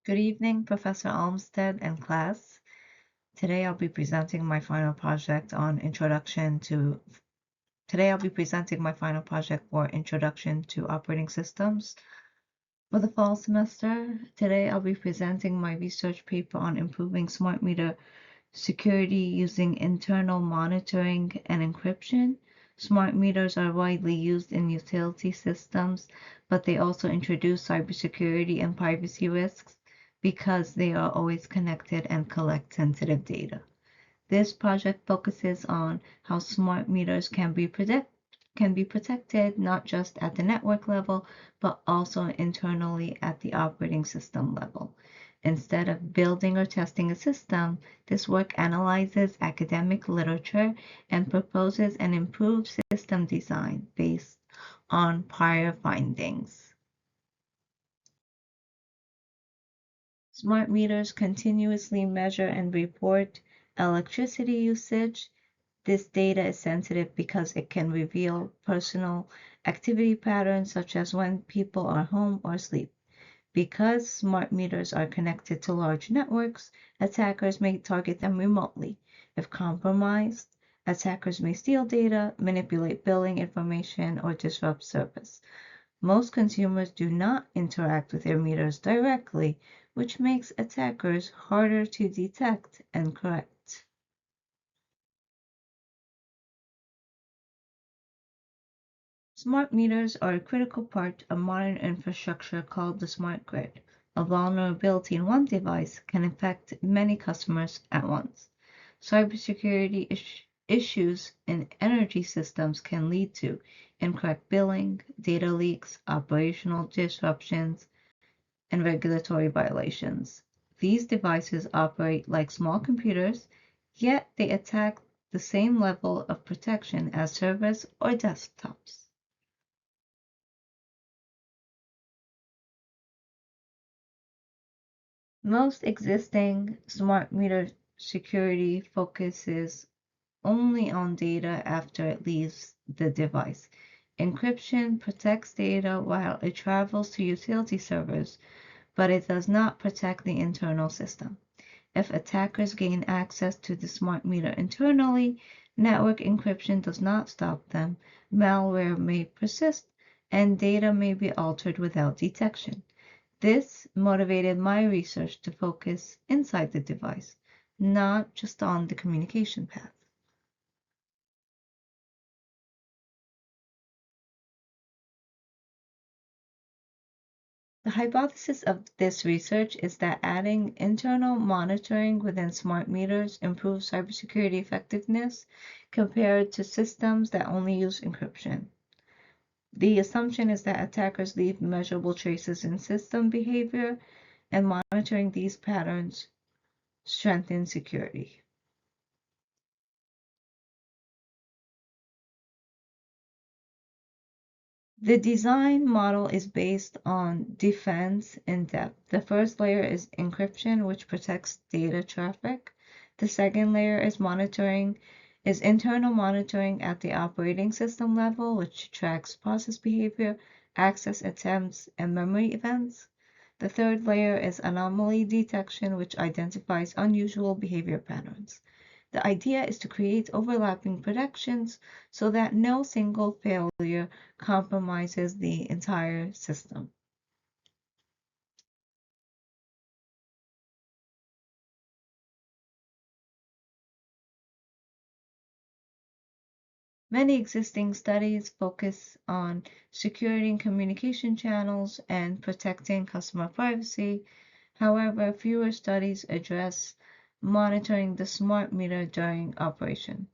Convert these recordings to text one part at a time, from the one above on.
Good evening, Professor Olmsted and class. Today I'll be presenting my final project for Introduction to Operating Systems for the fall semester. Today I'll be presenting my research paper on improving smart meter security using internal monitoring and encryption. Smart meters are widely used in utility systems, but they also introduce cybersecurity and privacy risks because they are always connected and collect sensitive data. This project focuses on how smart meters can be protected not just at the network level, but also internally at the operating system level. Instead of building or testing a system, this work analyzes academic literature and proposes an improved system design based on prior findings. Smart meters continuously measure and report electricity usage. This data is sensitive because it can reveal personal activity patterns such as when people are home or asleep. Because smart meters are connected to large networks, attackers may target them remotely. If compromised, attackers may steal data, manipulate billing information, or disrupt service. Most consumers do not interact with their meters directly, which makes attackers harder to detect and correct. Smart meters are a critical part of modern infrastructure called the smart grid. A vulnerability in one device can affect many customers at once. Cybersecurity issues in energy systems can lead to incorrect billing, data leaks, operational disruptions, and regulatory violations. These devices operate like small computers, yet they attack the same level of protection as servers or desktops. Most existing smart meter security focuses only on data after it leaves the device. Encryption protects data while it travels to utility servers, but it does not protect the internal system. If attackers gain access to the smart meter internally, network encryption does not stop them, malware may persist, and data may be altered without detection. This motivated my research to focus inside the device, not just on the communication path. The hypothesis of this research is that adding internal monitoring within smart meters improves cybersecurity effectiveness compared to systems that only use encryption. The assumption is that attackers leave measurable traces in system behavior, and monitoring these patterns strengthens security. The design model is based on defense in depth. The first layer is encryption, which protects data traffic. The second layer is internal monitoring at the operating system level, which tracks process behavior, access attempts, and memory events. The third layer is anomaly detection, which identifies unusual behavior patterns. The idea is to create overlapping protections so that no single failure compromises the entire system. Many existing studies focus on securing communication channels and protecting customer privacy. However, fewer studies address monitoring the smart meter during operation.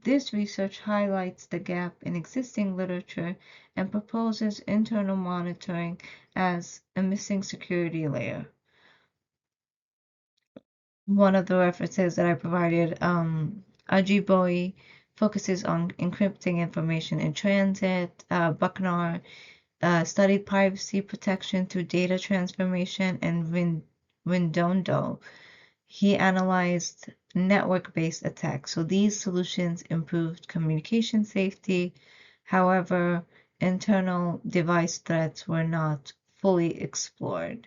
This research highlights the gap in existing literature and proposes internal monitoring as a missing security layer. One of the references that I provided, CSGY, focuses on encrypting information in transit. Buckner studied privacy protection through data transformation, and Redondo, he analyzed network-based attacks. So these solutions improved communication safety. However, internal device threats were not fully explored.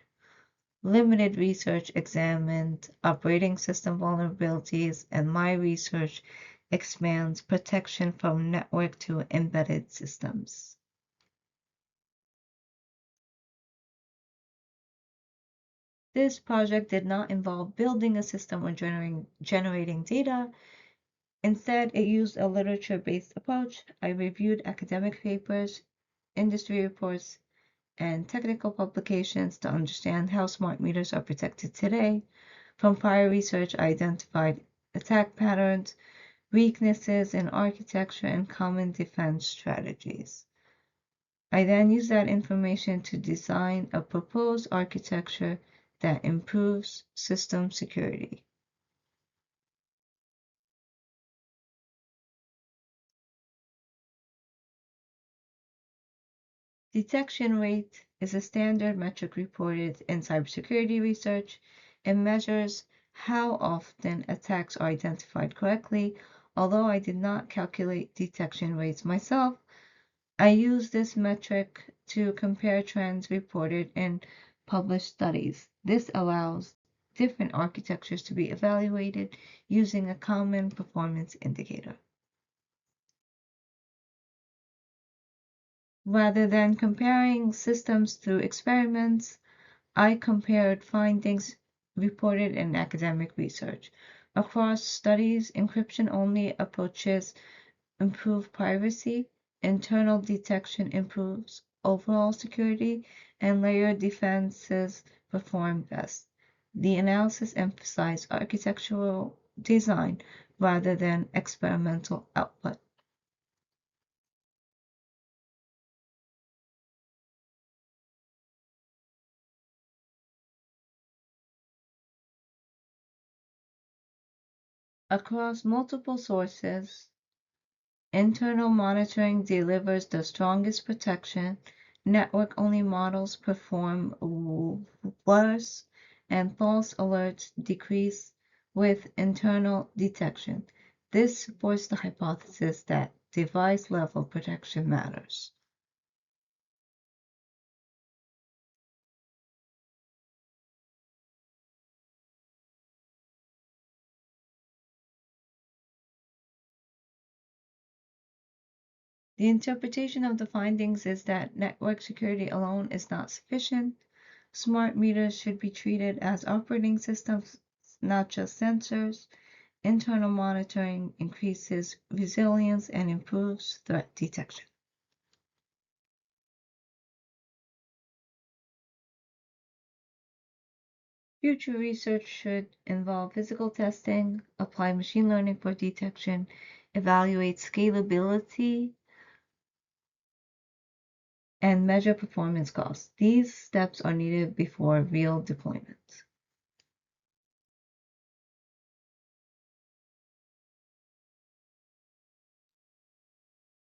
Limited research examined operating system vulnerabilities, and my research expands protection from network to embedded systems. This project did not involve building a system or generating data. Instead, it used a literature-based approach. I reviewed academic papers, industry reports, and technical publications to understand how smart meters are protected today. From prior research, I identified attack patterns, weaknesses in architecture, and common defense strategies. I then used that information to design a proposed architecture that improves system security. Detection rate is a standard metric reported in cybersecurity research. It measures how often attacks are identified correctly. Although I did not calculate detection rates myself, I use this metric to compare trends reported in published studies. This allows different architectures to be evaluated using a common performance indicator. Rather than comparing systems through experiments, I compared findings reported in academic research. Across studies, encryption-only approaches improve privacy, internal detection improves overall security, and layered defenses perform best. The analysis emphasized architectural design rather than experimental output. Across multiple sources, internal monitoring delivers the strongest protection, network-only models perform worse, and false alerts decrease with internal detection. This supports the hypothesis that device-level protection matters. The interpretation of the findings is that network security alone is not sufficient. Smart meters should be treated as operating systems, not just sensors. Internal monitoring increases resilience and improves threat detection. Future research should involve physical testing, apply machine learning for detection, evaluate scalability, and measure performance costs. These steps are needed before real deployment.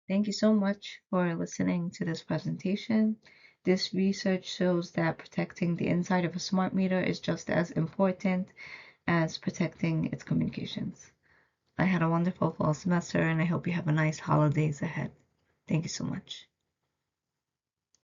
Thank you so much for listening to this presentation. This research shows that protecting the inside of a smart meter is just as important as protecting its communications. I had a wonderful fall semester and I hope you have a nice holidays ahead. Thank you so much.